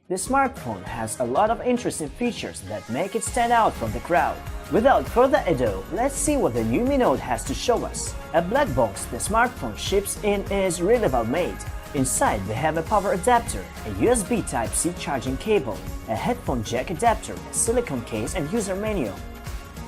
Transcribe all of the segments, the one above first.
The smartphone has a lot of interesting features that make it stand out from the crowd. Without further ado, let's see what the new Mi Note has to show us. A black box the smartphone ships in is really well made. Inside we have a power adapter, a USB Type-C charging cable, a headphone jack adapter, a silicone case and user manual.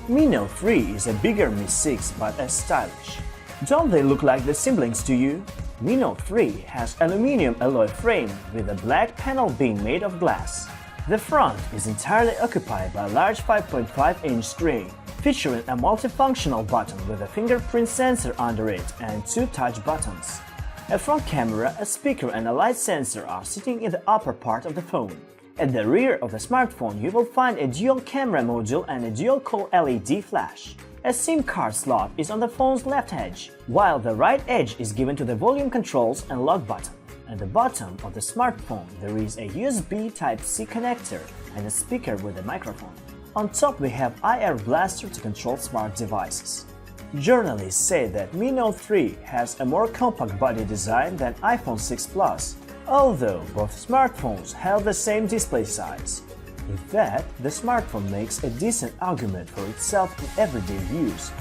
Mi Note 3 is a bigger Mi 6 but as stylish. Don't they look like the siblings to you? Mi Note 3 has aluminum alloy frame with a black panel being made of glass. The front is entirely occupied by a large 5.5-inch screen, featuring a multifunctional button with a fingerprint sensor under it and two touch buttons. A front camera, a speaker and a light sensor are sitting in the upper part of the phone. At the rear of the smartphone you will find a dual camera module and a dual-core LED flash. A SIM card slot is on the phone's left edge, while the right edge is given to the volume controls and lock button. At the bottom of the smartphone there is a USB Type-C connector and a speaker with a microphone. On top we have IR blaster to control smart devices. Journalists say that Mi Note 3 has a more compact body design than iPhone 6 Plus, although both smartphones have the same display size. With that, the smartphone makes a decent argument for itself in everyday use.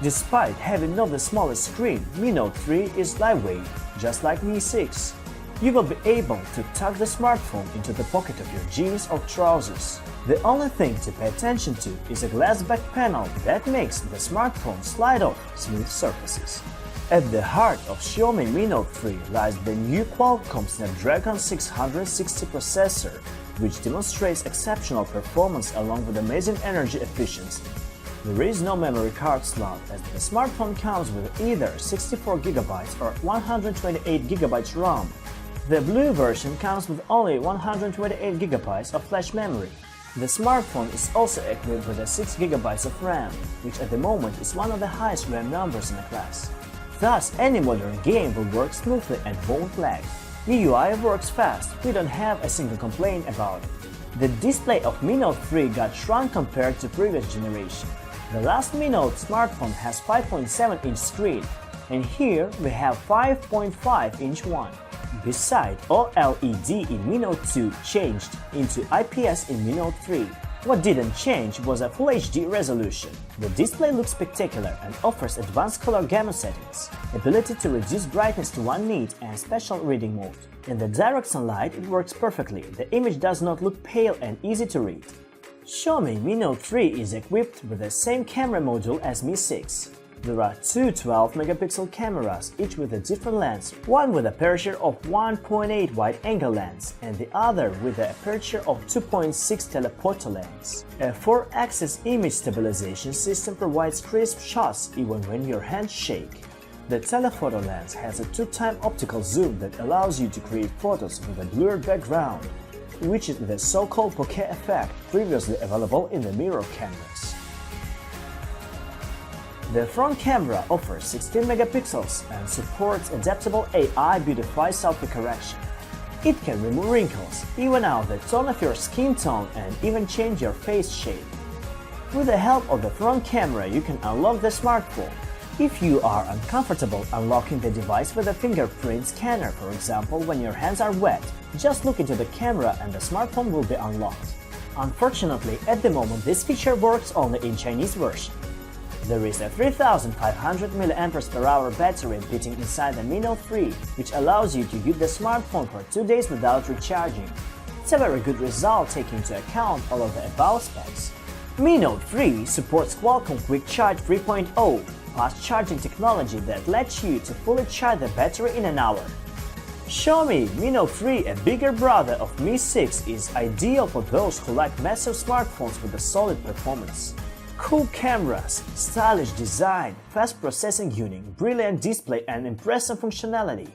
Despite having not the smallest screen, Mi Note 3 is lightweight, just like Mi 6. You will be able to tuck the smartphone into the pocket of your jeans or trousers. The only thing to pay attention to is a glass back panel that makes the smartphone slide off smooth surfaces. At the heart of Xiaomi Mi Note 3 lies the new Qualcomm Snapdragon 660 processor, which demonstrates exceptional performance along with amazing energy efficiency. There is no memory card slot as the smartphone comes with either 64GB or 128GB RAM. The blue version comes with only 128GB of flash memory. The smartphone is also equipped with a 6GB of RAM, which at the moment is one of the highest RAM numbers in the class. Thus, any modern game will work smoothly and won't lag. MIUI works fast, we don't have a single complaint about it. The display of Mi Note 3 got shrunk compared to previous generation. The last Mi Note smartphone has 5.7-inch screen, and here we have 5.5-inch one. Besides, OLED in Mi Note 2 changed into IPS in Mi Note 3. What didn't change was a Full HD resolution. The display looks spectacular and offers advanced color gamma settings, ability to reduce brightness to 1 nit and special reading mode. In the direct sunlight it works perfectly, the image does not look pale and easy to read. Xiaomi Mi Note 3 is equipped with the same camera module as Mi 6. There are two 12-megapixel cameras, each with a different lens, one with aperture of 1.8 wide-angle lens and the other with an aperture of 2.6 telephoto lens. A 4-axis image stabilization system provides crisp shots even when your hands shake. The telephoto lens has a 2-time optical zoom that allows you to create photos with a blurred background, which is the so-called bokeh effect previously available in the mirror cameras. The front camera offers 16 megapixels and supports adaptable AI beautify selfie correction. It can remove wrinkles, even out the tone of your skin tone and even change your face shape. With the help of the front camera you can unlock the smartphone. If you are uncomfortable unlocking the device with a fingerprint scanner, for example when your hands are wet, just look into the camera and the smartphone will be unlocked. Unfortunately, at the moment this feature works only in Chinese version. There is a 3500 mAh battery fitting inside the Mi Note 3, which allows you to use the smartphone for 2 days without recharging. It's a very good result taking into account all of the above specs. Mi Note 3 supports Qualcomm Quick Charge 3.0, fast charging technology that lets you to fully charge the battery in an hour. Xiaomi Mi Note 3, a bigger brother of Mi 6, is ideal for those who like massive smartphones with a solid performance. Cool cameras, stylish design, fast processing unit, brilliant display and impressive functionality